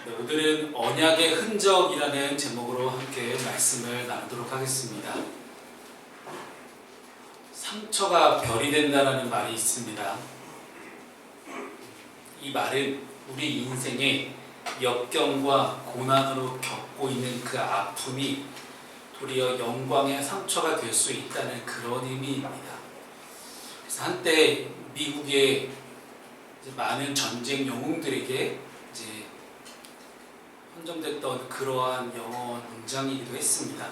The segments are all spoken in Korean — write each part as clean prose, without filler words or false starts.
네, 오늘은 언약의 흔적이라는 제목으로 함께 말씀을 나누도록 하겠습니다. 상처가 별이 된다는 말이 있습니다. 이 말은 우리 인생의 역경과 고난으로 겪고 있는 그 아픔이 도리어 영광의 상처가 될 수 있다는 그런 의미입니다. 그래서 한때 미국의 많은 전쟁 영웅들에게 이제 헌정됐던 그러한 영어 문장이기도 했습니다.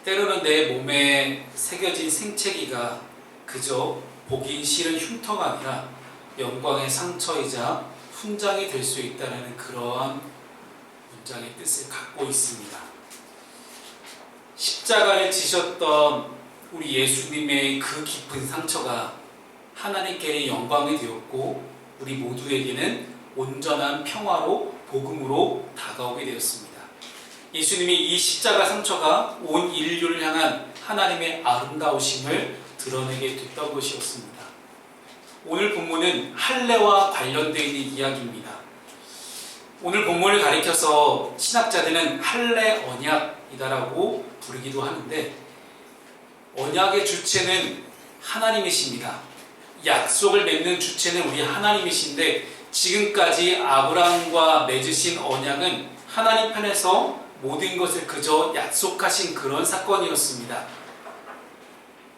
때로는 내 몸에 새겨진 생채기가 그저 보기 싫은 흉터가 아니라 영광의 상처이자 훈장이 될 수 있다는 그러한 문장의 뜻을 갖고 있습니다. 십자가를 지셨던 우리 예수님의 그 깊은 상처가 하나님께의 영광이 되었고 우리 모두에게는 온전한 평화로 복음으로 다가오게 되었습니다. 예수님이 이 십자가 상처가 온 인류를 향한 하나님의 아름다우심을 드러내게 됐던 것이었습니다. 오늘 본문은 할례와 관련되어 있는 이야기입니다. 오늘 본문을 가리켜서 신학자들은 할례 언약이다라고 부르기도 하는데, 언약의 주체는 하나님이십니다. 약속을 맺는 주체는 우리 하나님이신데, 지금까지 아브라함과 맺으신 언약은 하나님 편에서 모든 것을 그저 약속하신 그런 사건이었습니다.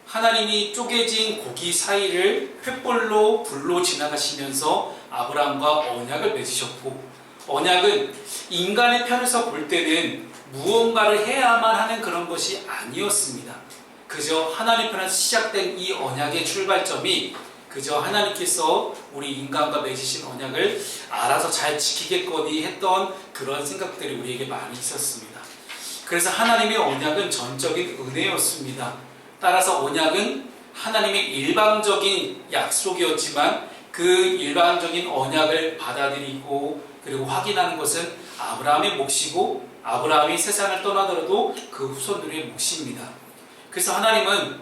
하나님이 쪼개진 고기 사이를 횃불로 불로 지나가시면서 아브라함과 언약을 맺으셨고, 언약은 인간의 편에서 볼 때는 무언가를 해야만 하는 그런 것이 아니었습니다. 그저 하나님 편에서 시작된 이 언약의 출발점이 그저 하나님께서 우리 인간과 맺으신 언약을 알아서 잘 지키겠거니 했던 그런 생각들이 우리에게 많이 있었습니다. 그래서 하나님의 언약은 전적인 은혜였습니다. 따라서 언약은 하나님의 일방적인 약속이었지만 그 일방적인 언약을 받아들이고 그리고 확인하는 것은 아브라함의 몫이고, 아브라함이 세상을 떠나더라도 그 후손들의 몫입니다. 그래서 하나님은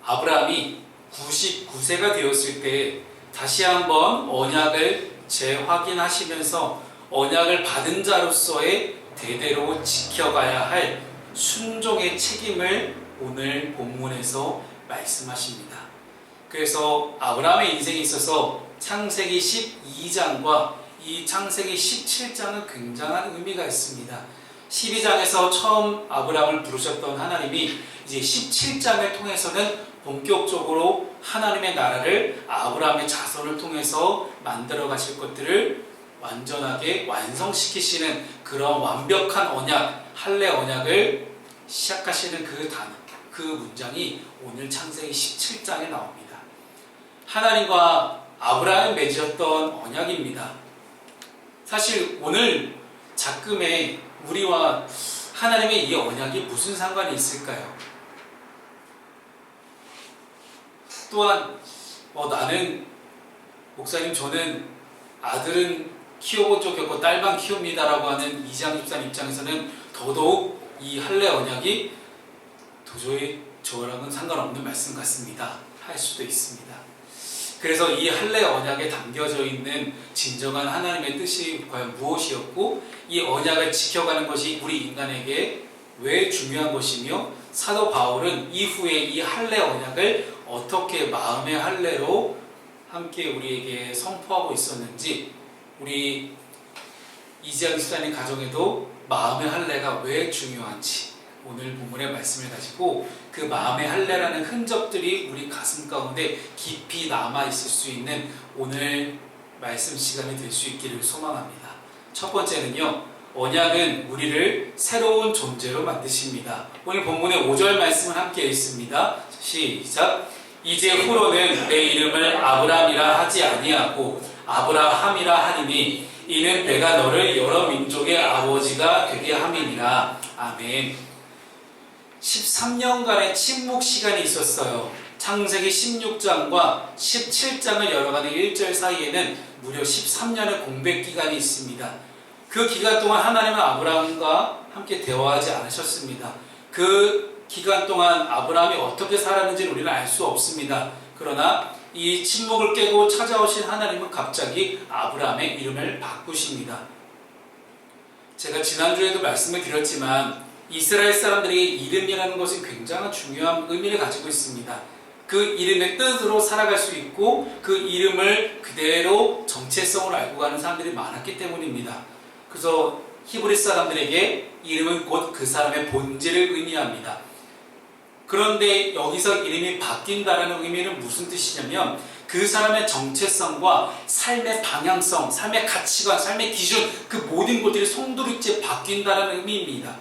아브라함이 99세가 되었을 때 다시 한번 언약을 재확인하시면서 언약을 받은 자로서의 대대로 지켜가야 할 순종의 책임을 오늘 본문에서 말씀하십니다. 그래서 아브라함의 인생에 있어서 창세기 12장과 이 창세기 17장은 굉장한 의미가 있습니다. 12장에서 처음 아브라함을 부르셨던 하나님이 이제 17장을 통해서는 본격적으로 하나님의 나라를 아브라함의 자손을 통해서 만들어 가실 것들을 완전하게 완성시키시는 그런 완벽한 언약, 할례 언약을 시작하시는 그 단어, 그 문장이 오늘 창세기 17장에 나옵니다. 하나님과 아브라함이 맺으셨던 언약입니다. 사실 오늘 작금에 우리와 하나님의 이 언약이 무슨 상관이 있을까요? 또한 나는 목사님 저는 아들은 키워본 적이 없고 딸만 키웁니다라고 하는 이장 집사님 입장에서는 더더욱 이 할례 언약이 도저히 저랑은 상관없는 말씀 같습니다 할 수도 있습니다. 그래서 이 할례 언약에 담겨져 있는 진정한 하나님의 뜻이 과연 무엇이었고, 이 언약을 지켜가는 것이 우리 인간에게 왜 중요한 것이며, 사도 바울은 이후에 이 할례 언약을 어떻게 마음의 할례로 함께 우리에게 선포하고 있었는지, 우리 이지영 집사님 가정에도 마음의 할례가 왜 중요한지 오늘 본문의 말씀을 가지고 그 마음의 할례라는 흔적들이 우리 가슴 가운데 깊이 남아있을 수 있는 오늘 말씀 시간이 될 수 있기를 소망합니다. 첫 번째는요, 언약은 우리를 새로운 존재로 만드십니다. 오늘 본문의 5절 말씀을 함께 읽습니다. 시작. 이제 후로는 내 이름을 아브라함이라 하지 아니하고 아브라함이라 하리니 이는 내가 너를 여러 민족의 아버지가 되게 함이니라. 아멘. 13년간의 침묵 시간이 있었어요. 창세기 16장과 17장을 열어가는 1절 사이에는 무려 13년의 공백 기간이 있습니다. 그 기간 동안 하나님은 아브라함과 함께 대화하지 않으셨습니다. 그 기간 동안 아브라함이 어떻게 살았는지는 우리는 알 수 없습니다. 그러나 이 침묵을 깨고 찾아오신 하나님은 갑자기 아브라함의 이름을 바꾸십니다. 제가 지난주에도 말씀을 드렸지만 이스라엘 사람들에게 이름이라는 것은 굉장히 중요한 의미를 가지고 있습니다. 그 이름의 뜻으로 살아갈 수 있고 그 이름을 그대로 정체성을 알고 가는 사람들이 많았기 때문입니다. 그래서 히브리 사람들에게 이름은 곧 그 사람의 본질을 의미합니다. 그런데 여기서 이름이 바뀐다는 의미는 무슨 뜻이냐면 그 사람의 정체성과 삶의 방향성, 삶의 가치관, 삶의 기준 그 모든 것들이 송두리째 바뀐다는 의미입니다.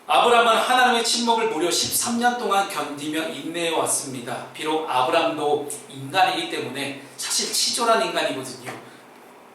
아브라함은 하나님의 침묵을 무려 13년 동안 견디며 인내해 왔습니다. 비록 아브라함도 인간이기 때문에 사실 치졸한 인간이거든요.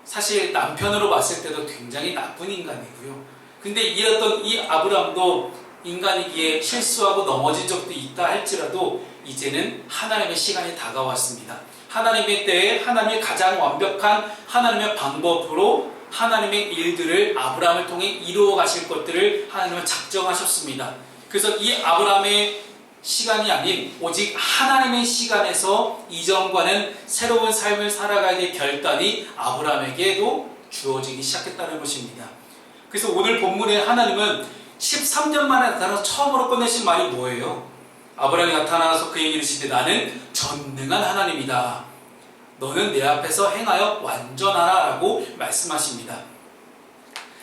사실 남편으로 봤을 때도 굉장히 나쁜 인간이고요. 근데 이랬던 이 아브라함도 인간이기에 실수하고 넘어진 적도 있다 할지라도 이제는 하나님의 시간이 다가왔습니다. 하나님의 때에 하나님의 가장 완벽한 하나님의 방법으로 하나님의 일들을 아브라함을 통해 이루어 가실 것들을 하나님은 작정하셨습니다. 그래서 이 아브라함의 시간이 아닌 오직 하나님의 시간에서 이전과는 새로운 삶을 살아가야 될 결단이 아브라함에게도 주어지기 시작했다는 것입니다. 그래서 오늘 본문에 하나님은 13년 만에 나타나서 처음으로 꺼내신 말이 뭐예요? 아브라함이 나타나서 그에게 이르시되 나는 전능한 하나님이다. 너는 내 앞에서 행하여 완전하라 라고 말씀하십니다.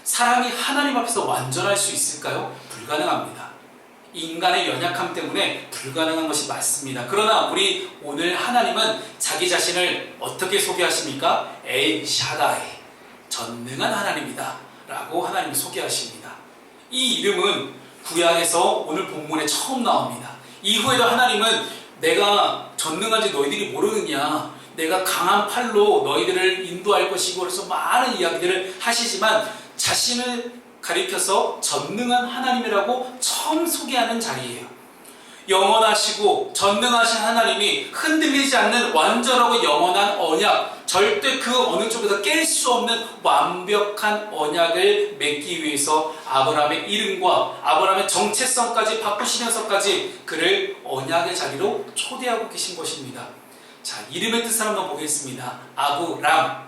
사람이 하나님 앞에서 완전할 수 있을까요? 불가능합니다. 인간의 연약함 때문에 불가능한 것이 맞습니다. 그러나 우리 오늘 하나님은 자기 자신을 어떻게 소개하십니까? 엘 샤다이, 전능한 하나님이다 라고 하나님이 소개하십니다. 이 이름은 구약에서 오늘 본문에 처음 나옵니다. 이후에도 하나님은 내가 전능한지 너희들이 모르느냐, 내가 강한 팔로 너희들을 인도할 것이고 그래서 많은 이야기들을 하시지만 자신을 가리켜서 전능한 하나님이라고 처음 소개하는 자리예요. 영원하시고 전능하신 하나님이 흔들리지 않는 완전하고 영원한 언약, 절대 그 어느 쪽에서 깰 수 없는 완벽한 언약을 맺기 위해서 아브라함의 이름과 아브라함의 정체성까지 바꾸시면서까지 그를 언약의 자리로 초대하고 계신 것입니다. 자, 이름의 뜻을 한번 보겠습니다. 아브람,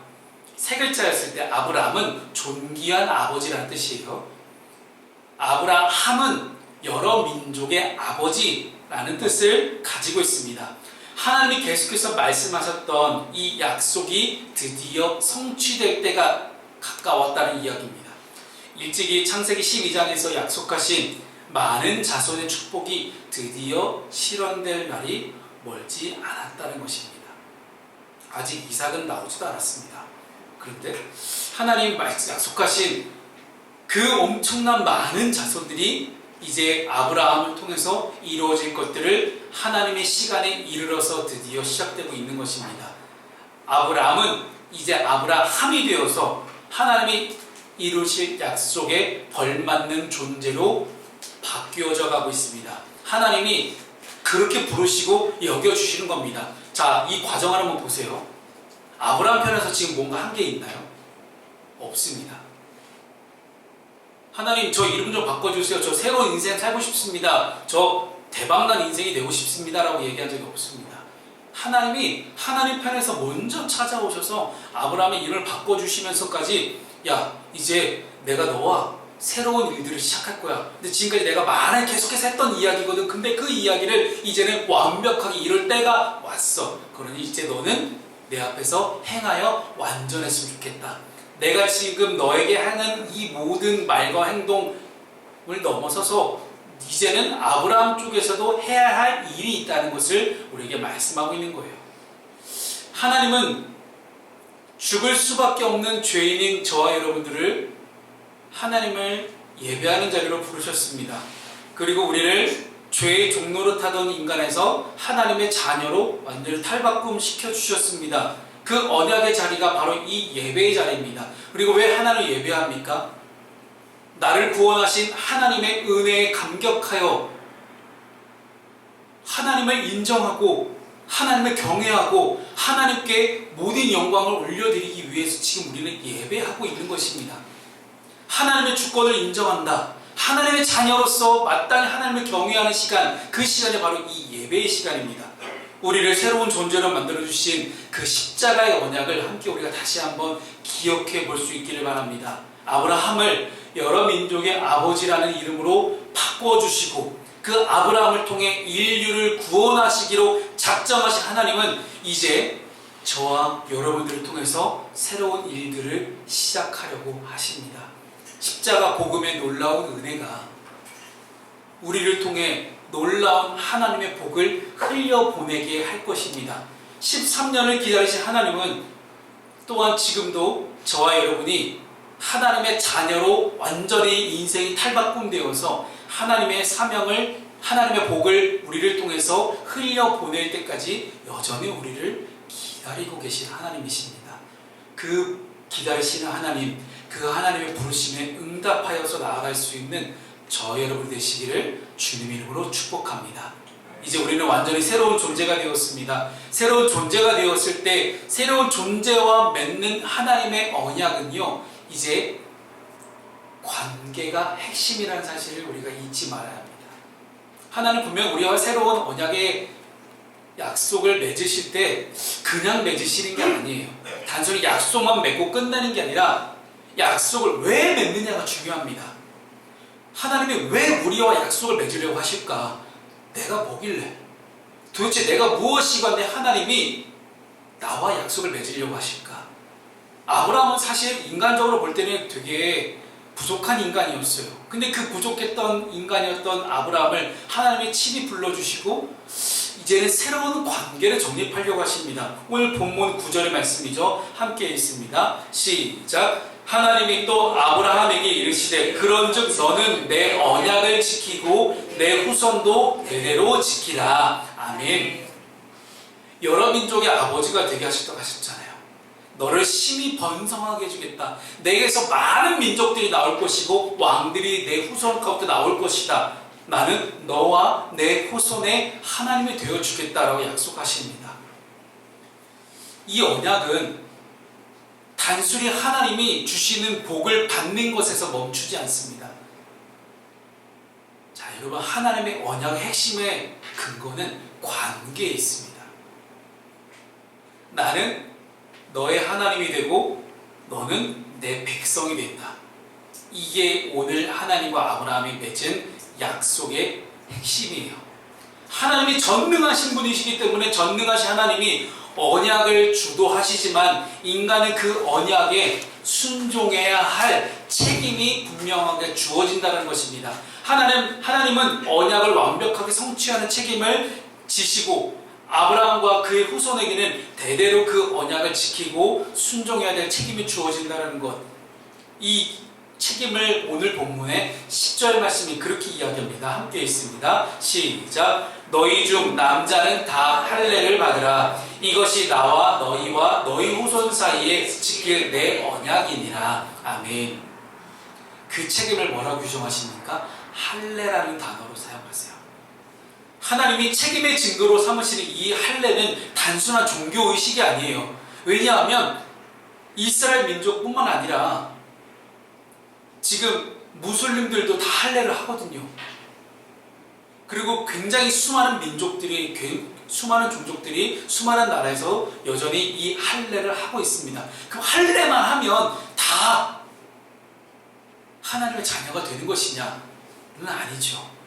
세 글자였을 때 아브람은 존귀한 아버지라는 뜻이에요. 아브라함은 여러 민족의 아버지라는 뜻을 가지고 있습니다. 하나님이 계속해서 말씀하셨던 이 약속이 드디어 성취될 때가 가까웠다는 이야기입니다. 일찍이 창세기 12장에서 약속하신 많은 자손의 축복이 드디어 실현될 날이 멀지 않았다는 것입니다. 아직 이삭은 나오지도 않았습니다. 그런데 하나님 약속하신 그 엄청난 많은 자손들이 이제 아브라함을 통해서 이루어질 것들을 하나님의 시간에 이르러서 드디어 시작되고 있는 것입니다. 아브라함은 이제 아브라함이 되어서 하나님이 이루실 약속에 벌맞는 존재로 바뀌어져 가고 있습니다. 하나님이 그렇게 부르시고 여겨주시는 겁니다. 자, 이 과정을 한번 보세요. 아브라함 편에서 지금 뭔가 한 게 있나요? 없습니다. 하나님, 저 이름 좀 바꿔주세요. 저 새로운 인생 살고 싶습니다. 저 대박난 인생이 되고 싶습니다 라고 얘기한 적이 없습니다. 하나님이 하나님 편에서 먼저 찾아오셔서 아브라함의 이름을 바꿔주시면서까지 야, 이제 내가 너와 새로운 일들을 시작할 거야. 근데 지금까지 내가 말을 계속해서 했던 이야기거든. 근데 그 이야기를 이제는 완벽하게 이룰 때가 왔어. 그러니 이제 너는 내 앞에서 행하여 완전했으면 좋겠다. 내가 지금 너에게 하는 이 모든 말과 행동을 넘어서서 이제는 아브라함 쪽에서도 해야 할 일이 있다는 것을 우리에게 말씀하고 있는 거예요. 하나님은 죽을 수밖에 없는 죄인인 저와 여러분들을 하나님을 예배하는 자리로 부르셨습니다. 그리고 우리를 죄의 종로로 타던 인간에서 하나님의 자녀로 완전히 탈바꿈 시켜주셨습니다. 그 언약의 자리가 바로 이 예배의 자리입니다. 그리고 왜 하나님을 예배합니까? 나를 구원하신 하나님의 은혜에 감격하여 하나님을 인정하고 하나님을 경외하고 하나님께 모든 영광을 올려드리기 위해서 지금 우리는 예배하고 있는 것입니다. 하나님의 주권을 인정한다. 하나님의 자녀로서 마땅히 하나님을 경외하는 시간, 그 시간이 바로 이 예배의 시간입니다. 우리를 새로운 존재로 만들어주신 그 십자가의 언약을 함께 우리가 다시 한번 기억해 볼 수 있기를 바랍니다. 아브라함을 여러 민족의 아버지라는 이름으로 바꿔주시고 그 아브라함을 통해 인류를 구원하시기로 작정하신 하나님은 이제 저와 여러분들을 통해서 새로운 일들을 시작하려고 하십니다. 십자가 복음의 놀라운 은혜가 우리를 통해 놀라운 하나님의 복을 흘려보내게 할 것입니다. 13년을 기다리신 하나님은 또한 지금도 저와 여러분이 하나님의 자녀로 완전히 인생이 탈바꿈되어서 하나님의 사명을, 하나님의 복을 우리를 통해서 흘려보낼 때까지 여전히 우리를 기다리고 계신 하나님이십니다. 그 기다리시는 하나님, 그 하나님의 부르심에 응답하여서 나아갈 수 있는 저 여러분 되시기를 주님 이름으로 축복합니다. 이제 우리는 완전히 새로운 존재가 되었습니다. 새로운 존재가 되었을 때 새로운 존재와 맺는 하나님의 언약은요, 이제 관계가 핵심이라는 사실을 우리가 잊지 말아야 합니다. 하나님 분명 우리와 새로운 언약의 약속을 맺으실 때 그냥 맺으시는 게 아니에요. 단순히 약속만 맺고 끝나는 게 아니라 약속을 왜 맺느냐가 중요합니다. 하나님이 왜 우리와 약속을 맺으려고 하실까? 내가 뭐길래? 도대체 내가 무엇이건데 하나님이 나와 약속을 맺으려고 하실까? 아브라함은 사실 인간적으로 볼 때는 되게 부족한 인간이었어요. 근데 그 부족했던 인간이었던 아브라함을 하나님의 친히 불러주시고 이제는 새로운 관계를 정립하려고 하십니다. 오늘 본문 9절의 말씀이죠. 함께 읽습니다. 시작. 하나님이 또 아브라함에게 이르시되 그런즉 너는 내 언약을 지키고 내 후손도 대대로 지키라. 아멘. 여러 민족의 아버지가 되게 하셨다고 하셨잖아요. 너를 심히 번성하게 해주겠다. 내게서 많은 민족들이 나올 것이고 왕들이 내 후손 가운데 나올 것이다. 나는 너와 내 후손의 하나님이 되어주겠다라고 약속하십니다. 이 언약은 단순히 하나님이 주시는 복을 받는 것에서 멈추지 않습니다. 자, 여러분, 하나님의 언약의 핵심의 근거는 관계에 있습니다. 나는 너의 하나님이 되고 너는 내 백성이 된다. 이게 오늘 하나님과 아브라함이 맺은 약속의 핵심이에요. 하나님이 전능하신 분이시기 때문에 전능하신 하나님이 언약을 주도하시지만 인간은 그 언약에 순종해야 할 책임이 분명하게 주어진다는 것입니다. 하나님은 언약을 완벽하게 성취하는 책임을 지시고 아브라함과 그의 후손에게는 대대로 그 언약을 지키고 순종해야 될 책임이 주어진다는 것. 이 책임을 오늘 본문의 10절 말씀이 그렇게 이야기합니다. 함께 읽습니다. 시작. 너희 중 남자는 다 할례를 받으라. 이것이 나와 너희와 너희 후손 사이에 지킬 내 언약이니라. 아멘. 그 책임을 뭐라고 규정하십니까? 할례라는 단어로 사용하세요. 하나님이 책임의 증거로 삼으시는 이 할례는 단순한 종교의식이 아니에요. 왜냐하면 이스라엘 민족뿐만 아니라 지금 무슬림들도 다 할례를 하거든요. 그리고 굉장히 수많은 민족들이, 수많은 종족들이 수많은 나라에서 여전히 이 할례를 하고 있습니다. 그럼 할례만 하면 다 하나님의 자녀가 되는 것이냐는 아니죠.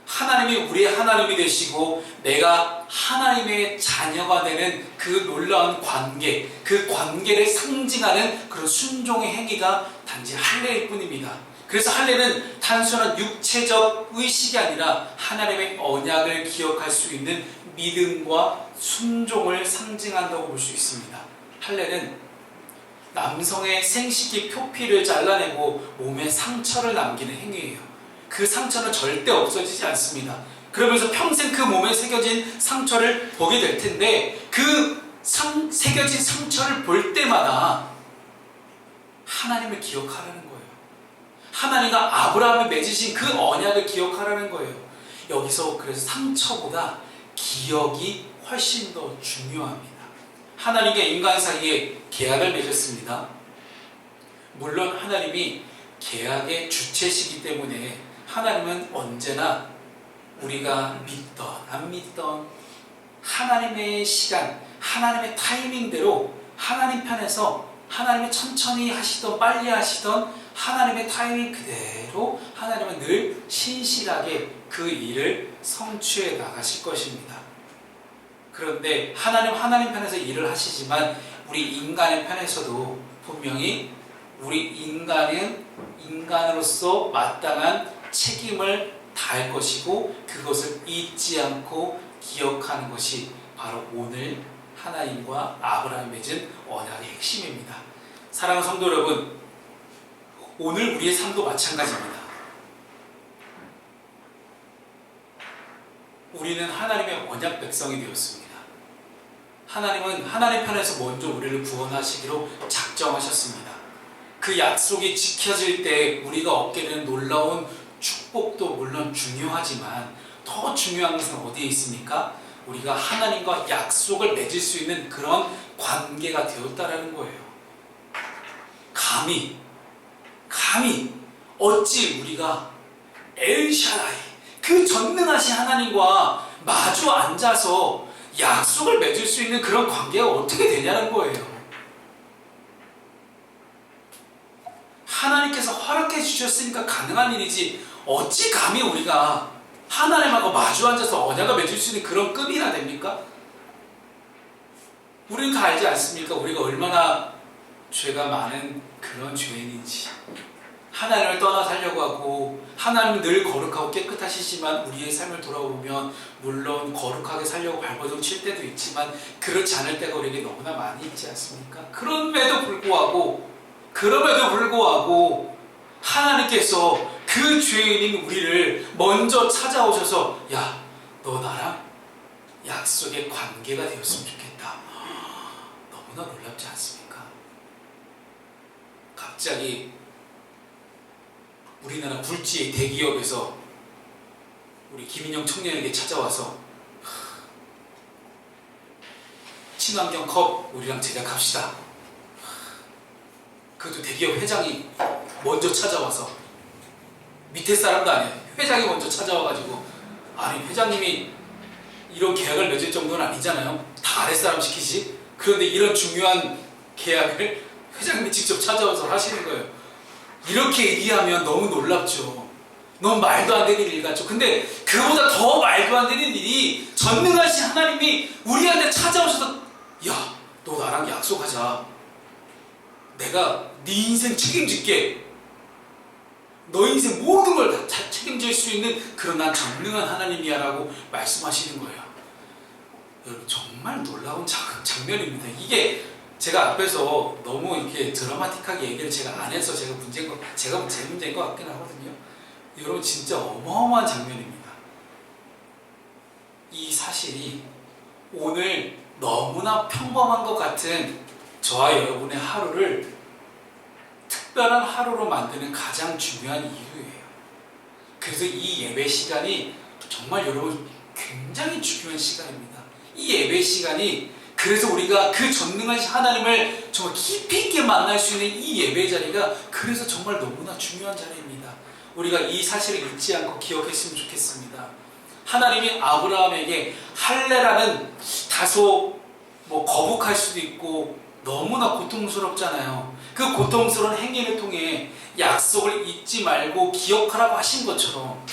하나님이 우리의 하나님이 되시고 내가 하나님의 자녀가 되는 그 놀라운 관계, 그 관계를 상징하는 그런 순종의 행위가 단지 할례일 뿐입니다. 그래서 할례는 단순한 육체적 의식이 아니라 하나님의 언약을 기억할 수 있는 믿음과 순종을 상징한다고 볼 수 있습니다. 할례는 남성의 생식기 표피를 잘라내고 몸에 상처를 남기는 행위예요. 그 상처는 절대 없어지지 않습니다. 그러면서 평생 그 몸에 새겨진 상처를 보게 될 텐데 그 새겨진 상처를 볼 때마다 하나님을 기억하라는 거예요. 하나님과 아브라함이 맺으신 그 언약을 기억하라는 거예요. 여기서 그래서 상처보다 기억이 훨씬 더 중요합니다. 하나님과 인간 사이에 계약을 맺었습니다. 물론 하나님이 계약의 주체시기 때문에 하나님은 언제나 우리가 믿던 안 믿던 하나님의 시간, 하나님의 타이밍대로 하나님 편에서 하나님이 천천히 하시던 빨리 하시던 하나님의 타이밍 그대로 하나님은 늘 신실하게 그 일을 성취해 나가실 것입니다. 그런데 하나님 편에서 일을 하시지만 우리 인간의 편에서도 분명히 우리 인간은 인간으로서 마땅한 책임을 다할 것이고 그것을 잊지 않고 기억하는 것이 바로 오늘 하나님과 아브라함이 맺은 언약의 핵심입니다. 사랑하는 성도 여러분, 오늘 우리의 삶도 마찬가지입니다. 우리는 하나님의 언약 백성이 되었습니다. 하나님은 하나님 편에서 먼저 우리를 구원하시기로 작정하셨습니다. 그 약속이 지켜질 때 우리가 얻게 되는 놀라운 축복도 물론 중요하지만 더 중요한 것은 어디에 있습니까? 우리가 하나님과 약속을 맺을 수 있는 그런 관계가 되었다라는 거예요. 감히 어찌 우리가 엘샤다이 그 전능하신 하나님과 마주 앉아서 약속을 맺을 수 있는 그런 관계가 어떻게 되냐는 거예요. 하나님께서 허락해 주셨으니까 가능한 일이지 어찌 감히 우리가 하나님하고 마주 앉아서 언약을 맺을 수 있는 그런 급이나 됩니까? 우리는 다 알지 않습니까? 우리가 얼마나 죄가 많은 그런 죄인인지. 하나님을 떠나 살려고 하고 하나님은 늘 거룩하고 깨끗하시지만 우리의 삶을 돌아보면 물론 거룩하게 살려고 발버둥 칠 때도 있지만 그렇지 않을 때가 우리에게 너무나 많이 있지 않습니까? 그럼에도 불구하고 하나님께서 그 죄인인 우리를 먼저 찾아오셔서 야, 너 나랑 약속의 관계가 되었으면 좋겠다. 너무나 놀랍지 않습니까? 갑자기 우리나라 굴지의 대기업에서 우리 김인영 청년에게 찾아와서 친환경 컵 우리랑 제작합시다. 그것도 대기업 회장이 먼저 찾아와서 밑에 사람도 아니에요. 회장이 먼저 찾아와가지고 아니 회장님이 이런 계약을 맺을 정도는 아니잖아요. 다 아랫사람 시키지. 그런데 이런 중요한 계약을 회장님이 직접 찾아와서 하시는 거예요. 이렇게 얘기하면 너무 놀랍죠. 너무 말도 안 되는 일 같죠. 근데 그보다 더 말도 안 되는 일이 전능하신 하나님이 우리한테 찾아오셔서 야, 너 나랑 약속하자. 내가 네 인생 책임질게. 너 인생 모든 걸 다 책임질 수 있는 그런 난 전능한 하나님이야 라고 말씀하시는 거예요. 여러분 정말 놀라운 장면입니다. 이게 제가 앞에서 너무 이렇게 드라마틱하게 얘기를 제가 안 해서 제가 제 문제인 것 같긴 하거든요. 여러분 진짜 어마어마한 장면입니다. 이 사실이 오늘 너무나 평범한 것 같은 저와 여러분의 하루를 특별한 하루로 만드는 가장 중요한 이유예요. 그래서 이 예배 시간이 정말 여러분 굉장히 중요한 시간입니다. 이 예배 시간이 그래서 우리가 그 전능하신 하나님을 정말 깊이 있게 만날 수 있는 이 예배 자리가 그래서 정말 너무나 중요한 자리입니다. 우리가 이 사실을 잊지 않고 기억했으면 좋겠습니다. 하나님이 아브라함에게 할례라는 다소 거북할 수도 있고 너무나 고통스럽잖아요. 그 고통스러운 행위를 통해 약속을 잊지 말고 기억하라고 하신 것처럼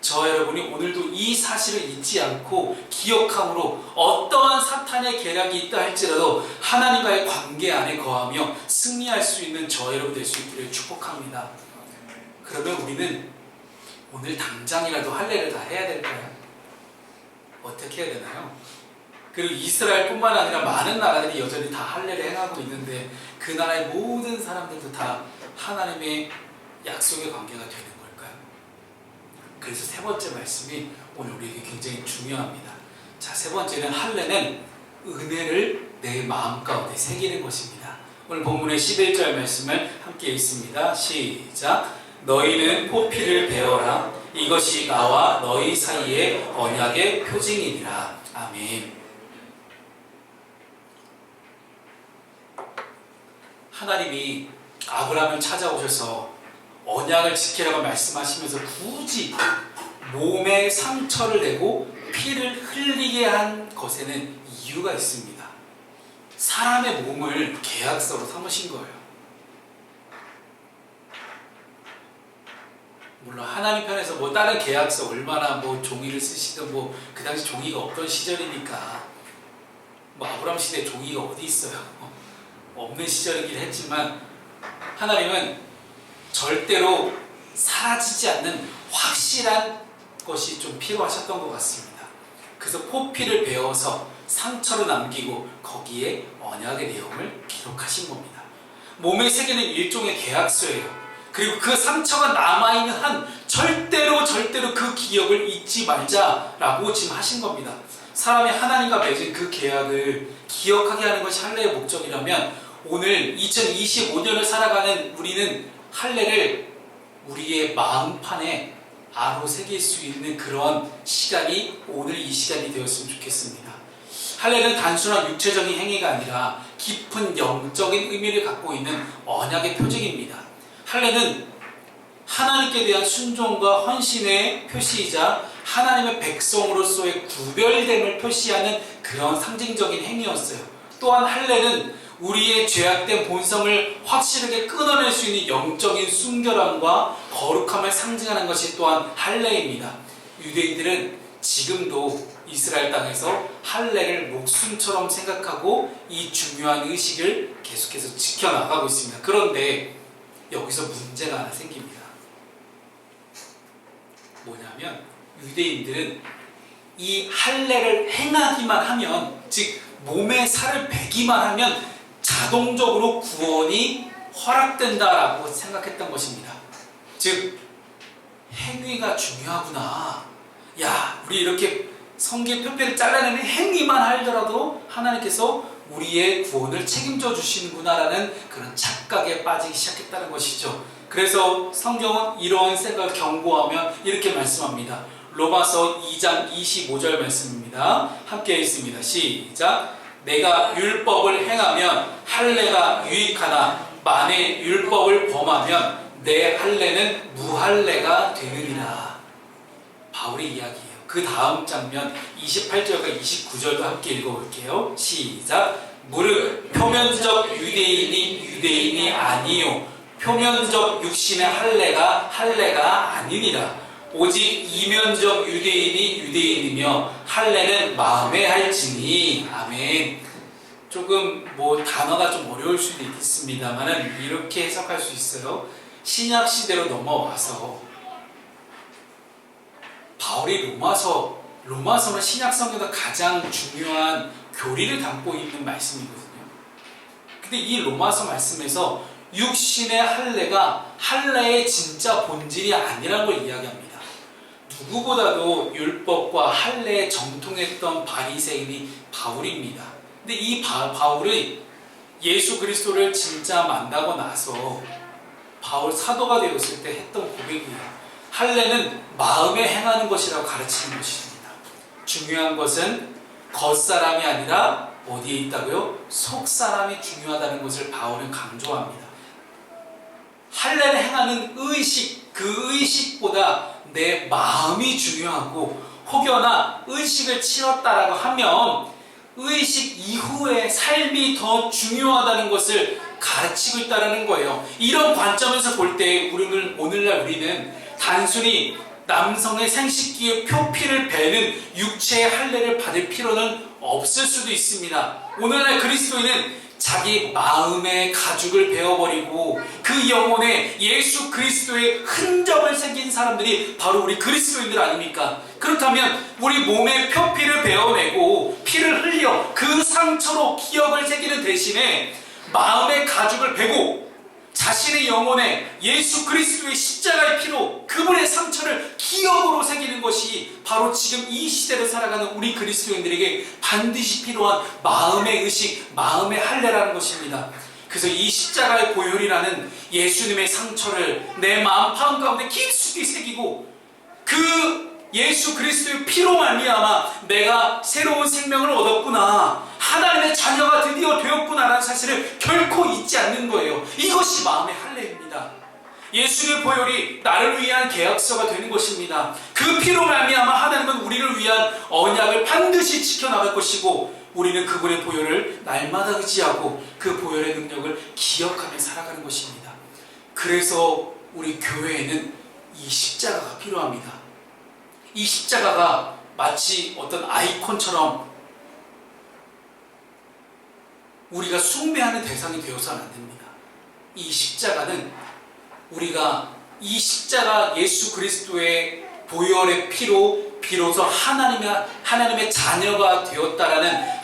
저 여러분이 오늘도 이 사실을 잊지 않고 기억함으로 어떠한 사탄의 계략이 있다 할지라도 하나님과의 관계 안에 거하며 승리할 수 있는 저 여러분 될 수 있기를 축복합니다. 그러면 우리는 오늘 당장이라도 할례를 다 해야 될까요? 어떻게 해야 되나요? 그리고 이스라엘뿐만 아니라 많은 나라들이 여전히 다 할례를 행하고 있는데 그 나라의 모든 사람들도 다 하나님의 약속의 관계가 되는 걸까요? 그래서 세 번째 말씀이 오늘 우리에게 굉장히 중요합니다. 자, 세 번째는 할례는 은혜를 내 마음 가운데 새기는 것입니다. 오늘 본문의 11절 말씀을 함께 읽습니다. 시작. 너희는 포피를 베어라. 이것이 나와 너희 사이의 언약의 표징이니라. 아멘. 하나님이 아브라함을 찾아오셔서 언약을 지키라고 말씀하시면서 굳이 몸에 상처를 내고 피를 흘리게 한 것에는 이유가 있습니다. 사람의 몸을 계약서로 삼으신 거예요. 물론 하나님 편에서 뭐 다른 계약서 얼마나 뭐 종이를 쓰시든 뭐 그 당시 종이가 없던 시절이니까 뭐 아브라함 시대에 종이가 어디 있어요. 없는 시절이긴 했지만 하나님은 절대로 사라지지 않는 확실한 것이 좀 필요하셨던 것 같습니다. 그래서 포피를 베어서 상처로 남기고 거기에 언약의 내용을 기록하신 겁니다. 몸에 새기는 일종의 계약서예요. 그리고 그 상처가 남아있는 한 절대로 그 기억을 잊지 말자라고 지금 하신 겁니다. 사람이 하나님과 맺은 그 계약을 기억하게 하는 것이 할례의 목적이라면 오늘 2025년을 살아가는 우리는 할례를 우리의 마음판에 아로 새길 수 있는 그런 시간이 오늘 이 시간이 되었으면 좋겠습니다. 할례는 단순한 육체적인 행위가 아니라 깊은 영적인 의미를 갖고 있는 언약의 표징입니다. 할례는 하나님께 대한 순종과 헌신의 표시이자 하나님의 백성으로서의 구별됨을 표시하는 그런 상징적인 행위였어요. 또한 할례는 우리의 죄악된 본성을 확실하게 끊어낼 수 있는 영적인 순결함과 거룩함을 상징하는 것이 또한 할례입니다. 유대인들은 지금도 이스라엘 땅에서 할례를 목숨처럼 생각하고 이 중요한 의식을 계속해서 지켜나가고 있습니다. 그런데 여기서 문제가 하나 생깁니다. 뭐냐면 유대인들은 이 할례를 행하기만 하면, 즉 몸에 살을 베기만 하면 자동적으로 구원이 허락된다라고 생각했던 것입니다. 즉 행위가 중요하구나. 야, 우리 이렇게 성기의 표피를 잘라내는 행위만 하더라도 하나님께서 우리의 구원을 책임져 주시는구나라는 그런 착각에 빠지기 시작했다는 것이죠. 그래서 성경은 이런 생각을 경고하며 이렇게 말씀합니다. 로마서 2장 25절 말씀입니다. 함께 읽습니다. 시작. 내가 율법을 행하면 할례가 유익하나 만일 율법을 범하면 내 할례는 무할례가 되느니라. 바울의 이야기예요. 그 다음 장면 28절과 29절도 함께 읽어볼게요. 시작. 무릇 표면적 유대인이 아니요 표면적 육신의 할례가 아니니라. 오직 이면적 유대인이며 할례는 마음에 할지니. 아멘. 조금 뭐 단어가 좀 어려울 수도 있습니다만 이렇게 해석할 수 있어요. 신약 시대로 넘어와서 바울이 로마서는 신약 성경에서 가장 중요한 교리를 담고 있는 말씀이거든요. 근데 이 로마서 말씀에서 육신의 할례가 할례의 진짜 본질이 아니라는 걸 이야기합니다. 누구보다도 율법과 할례에 정통했던 바리새인이 바울입니다. 근데 이 바울이 예수 그리스도를 진짜 만나고 나서 바울 사도가 되었을 때 했던 고백이에요. 할례는 마음에 행하는 것이라고 가르치는 것입니다. 중요한 것은 겉사람이 아니라 어디에 있다고요? 속사람이 중요하다는 것을 바울은 강조합니다. 할례를 행하는 의식, 그 의식보다 내 마음이 중요하고 혹여나 의식을 치렀다라고 하면 의식 이후의 삶이 더 중요하다는 것을 가르치고 있다는 거예요. 이런 관점에서 볼 때 오늘날 우리는 단순히 남성의 생식기의 표피를 베는 육체의 할례를 받을 필요는 없을 수도 있습니다. 오늘날 그리스도인은 자기 마음의 가죽을 베어버리고 그 영혼에 예수 그리스도의 흔적을 새긴 사람들이 바로 우리 그리스도인들 아닙니까? 그렇다면 우리 몸의 표피를 베어내고 피를 흘려 그 상처로 기억을 새기는 대신에 마음의 가죽을 베고 자신의 영혼에 예수 그리스도의 십자가의 피로 그분의 상처를 기억으로 새기는 것이 바로 지금 이 시대를 살아가는 우리 그리스도인들에게 반드시 필요한 마음의 의식, 마음의 할례라는 것입니다. 그래서 이 십자가의 보혈이라는 예수님의 상처를 내 마음 파음 가운데 깊숙이 새기고 그 예수 그리스도의 피로 말미암아 내가 새로운 생명을 얻었구나, 하나님의 자녀가 드디어 되었구나라는 사실을 결코 잊지 않는 거예요. 이것이 마음의 할례입니다. 예수의 보혈이 나를 위한 계약서가 되는 것입니다. 그 피로 말미암아 하나님은 우리를 위한 언약을 반드시 지켜나갈 것이고 우리는 그분의 보혈을 날마다 의지하고 그 보혈의 능력을 기억하며 살아가는 것입니다. 그래서 우리 교회에는 이 십자가가 필요합니다. 이 십자가가 마치 어떤 아이콘처럼 우리가 숭배하는 대상이 되어서는 안 됩니다. 이 십자가는 우리가 이 십자가 예수 그리스도의 보혈의 피로 비로소 하나님의 자녀가 되었다라는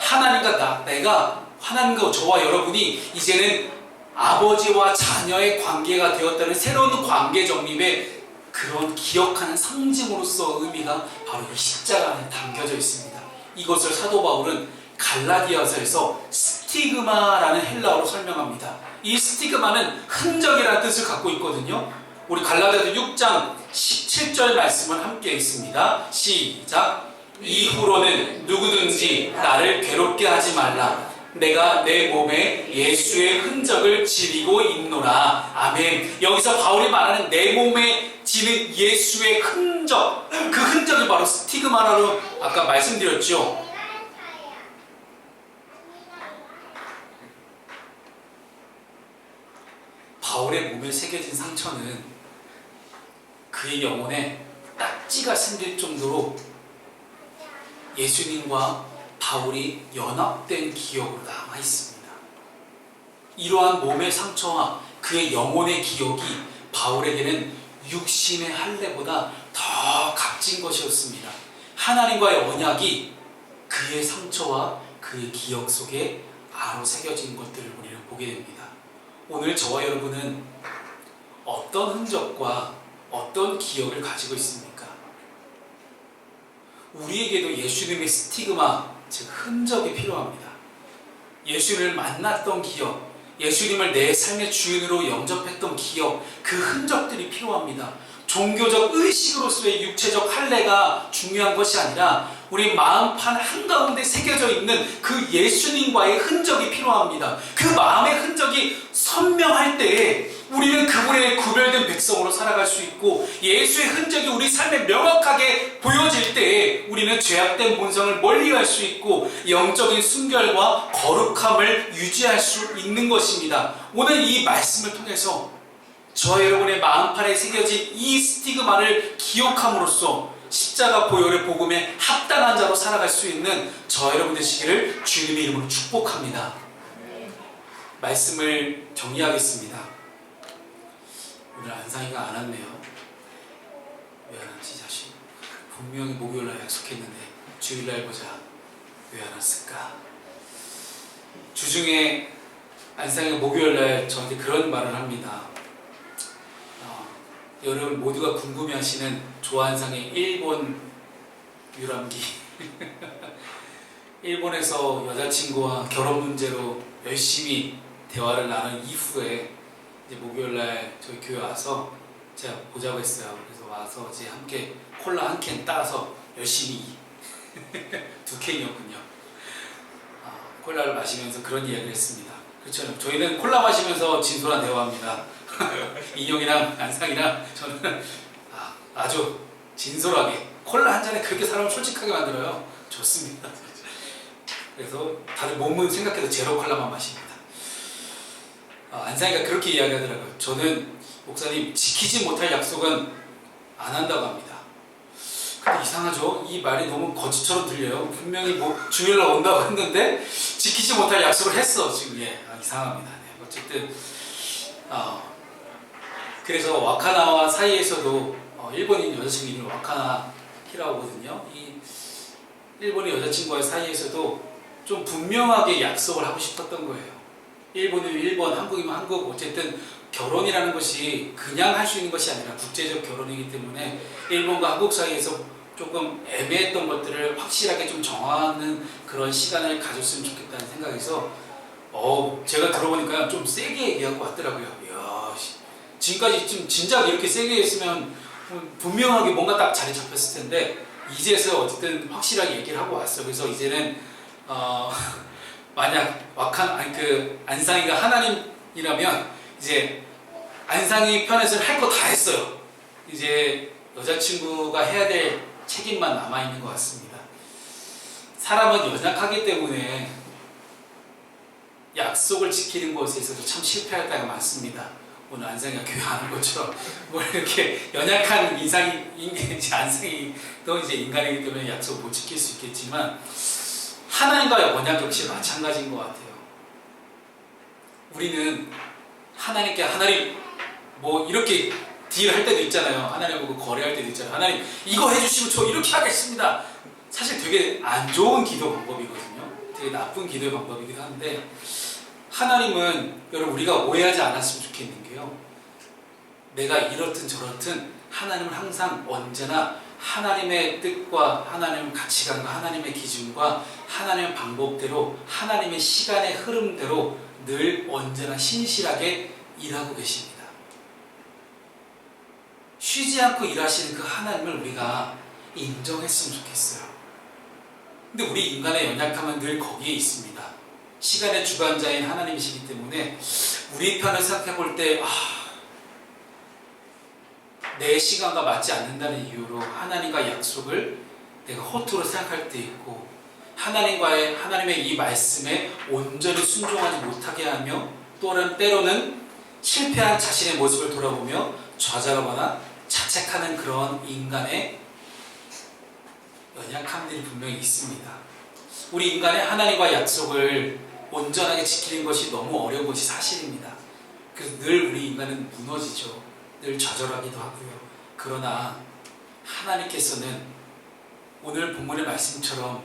내가 하나님과 저와 여러분이 이제는 아버지와 자녀의 관계가 되었다는 새로운 관계 정립의 그런 기억하는 상징으로서 의미가 바로 이 십자가 안에 담겨져 있습니다. 이것을 사도 바울은 갈라디아서에서 스티그마라는 헬라어로 설명합니다. 이 스티그마는 흔적이라는 뜻을 갖고 있거든요. 우리 갈라디아서 6장 17절 말씀을 함께 읽습니다. 시작. 이후로는 누구든지 나를 괴롭게 하지 말라. 내가 내 몸에 예수의 흔적을 지니고 있노라. 아멘. 여기서 바울이 말하는 내 몸에 지는 예수의 흔적, 그 흔적이 바로 스티그마라고 아까 말씀드렸죠. 바울의 몸에 새겨진 상처는 그의 영혼에 딱지가 생길 정도로 예수님과 바울이 연합된 기억으로 남아 있습니다. 이러한 몸의 상처와 그의 영혼의 기억이 바울에게는 육신의 할례보다 더 값진 것이었습니다. 하나님과의 언약이 그의 상처와 그의 기억 속에 아로 새겨진 것들을 우리는 보게 됩니다. 오늘 저와 여러분은 어떤 흔적과 어떤 기억을 가지고 있습니까? 우리에게도 예수님의 스티그마, 즉 흔적이 필요합니다. 예수님을 만났던 기억, 예수님을 내 삶의 주인으로 영접했던 기억, 그 흔적들이 필요합니다. 종교적 의식으로서의 육체적 할례가 중요한 것이 아니라 우리 마음판 한가운데 새겨져 있는 그 예수님과의 흔적이 필요합니다. 그 마음의 흔적이 선명할 때에 우리는 그분의 구별된 백성으로 살아갈 수 있고, 예수의 흔적이 우리 삶에 명확하게 보여질 때에 우리는 죄악된 본성을 멀리할 수 있고 영적인 순결과 거룩함을 유지할 수 있는 것입니다. 오늘 이 말씀을 통해서 저와 여러분의 마음판에 새겨진 이 스티그마를 기억함으로써 십자가 보혈의 복음에 합당한 자로 살아갈 수 있는 저와 여러분 되시기를 주님의 이름으로 축복합니다. 말씀을 정리하겠습니다. 오늘 안상이가 안 왔네요. 왜 안 왔지 자식? 분명히 목요일날 약속했는데 주일날 보자. 왜 안 왔을까? 주중에 안상이가 목요일날 저한테 그런 말을 합니다. 여러분 모두가 궁금해하시는 조한상의 일본 유람기 일본에서 여자친구와 결혼 문제로 열심히 대화를 나눈 이후에 이제 목요일날 저희 교회 와서 제가 보자고 했어요. 그래서 와서 이제 함께 콜라 한 캔 따서 열심히 2캔이었군요. 콜라를 마시면서 그런 이야기를 했습니다. 그렇죠. 저희는 콜라 마시면서 진솔한 대화합니다. 인형이랑 안상이랑 저는 아주 진솔하게 콜라 한 잔에 그렇게 사람을 솔직하게 만들어요. 좋습니다. 그래서 다들 몸은 생각해도 제로 콜라만 마십니다. 안상이가 그렇게 이야기하더라고요. 저는 목사님 지키지 못할 약속은 안 한다고 합니다. 근데 이상하죠? 이 말이 너무 거짓처럼 들려요. 분명히 주일날 온다고 했는데 지키지 못할 약속을 했어 지금. 이상합니다. 네, 어쨌든 그래서 와카나와 사이에서도 일본인 여자친구 이름이 와카나 히라오거든요. 이 일본의 여자친구와의 사이에서도 좀 분명하게 약속을 하고 싶었던 거예요. 일본이면 일본, 한국이면 한국. 어쨌든 결혼이라는 것이 그냥 할 수 있는 것이 아니라 국제적 결혼이기 때문에 일본과 한국 사이에서 조금 애매했던 것들을 확실하게 좀 정하는 그런 시간을 가졌으면 좋겠다는 생각에서 제가 들어보니까 좀 세게 얘기하고 왔더라고요. 이야, 지금까지 좀 진작 이렇게 세게 했으면 분명하게 뭔가 딱 자리 잡혔을 텐데 이제서 어쨌든 확실하게 얘기를 하고 왔어요. 그래서 이제는 만약 안상이가 하나님이라면 이제 안상이 편에서는 할 거 다 했어요. 이제 여자친구가 해야 될 책임만 남아있는 것 같습니다. 사람은 연약하기 때문에 약속을 지키는 것에 있어서 참 실패할 때가 많습니다. 오늘 안상이가 교회 안 온 것처럼 뭐 이렇게 연약한 안상이 또 이제 인간이기 때문에 약속 못 지킬 수 있겠지만 하나님과의 언약 역시 마찬가지인 것 같아요. 우리는 하나님께 뭐 이렇게 딜할 때도 있잖아요. 하나님하고 거래할 때도 있잖아요. 하나님 이거 해주시면 저 이렇게 하겠습니다. 사실 되게 안 좋은 기도 방법이거든요. 되게 나쁜 기도의 방법이기도 한데 하나님은 여러분 우리가 오해하지 않았으면 좋겠는 게요. 내가 이렇든 저렇든 하나님은 항상 언제나 하나님의 뜻과 하나님의 가치관과 하나님의 기준과 하나님의 방법대로 하나님의 시간의 흐름대로 늘 언제나 신실하게 일하고 계십니다. 쉬지 않고 일하시는 그 하나님을 우리가 인정했으면 좋겠어요. 근데 우리 인간의 연약함은 늘 거기에 있습니다. 시간의 주관자인 하나님이시기 때문에 우리 편을 생각해 볼 때 내 시간과 맞지 않는다는 이유로 하나님과 약속을 내가 허투루 생각할 때 있고 하나님의 이 말씀에 온전히 순종하지 못하게 하며 또는 때로는 실패한 자신의 모습을 돌아보며 좌절하거나 자책하는 그런 인간의 연약함들이 분명히 있습니다. 우리 인간의 하나님과 약속을 온전하게 지키는 것이 너무 어려운 것이 사실입니다. 그래서 늘 우리 인간은 무너지죠. 늘 좌절하기도 하고요. 그러나 하나님께서는 오늘 본문의 말씀처럼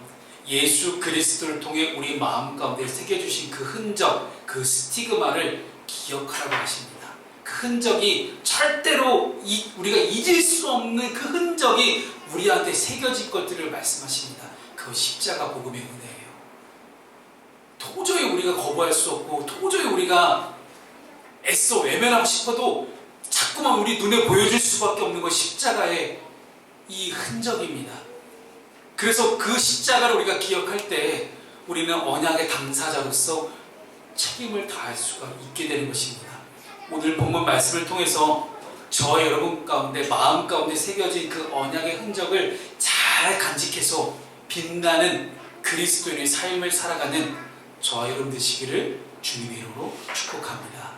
예수 그리스도를 통해 우리 마음 가운데 새겨주신 그 흔적, 그 스티그마를 기억하라고 하십니다. 그 흔적이 절대로 우리가 잊을 수 없는 그 흔적이 우리한테 새겨질 것들을 말씀하십니다. 그건 십자가 복음의 은혜예요. 도저히 우리가 거부할 수 없고 도저히 우리가 애써 외면하고 싶어도 자꾸만 우리 눈에 보여줄 수밖에 없는 것이 십자가의 이 흔적입니다. 그래서 그 십자가를 우리가 기억할 때 우리는 언약의 당사자로서 책임을 다할 수가 있게 되는 것입니다. 오늘 본문 말씀을 통해서 저 여러분 가운데 마음 가운데 새겨진 그 언약의 흔적을 잘 간직해서 빛나는 그리스도인의 삶을 살아가는 저와 여러분 되시기를 주님의 이름으로 축복합니다.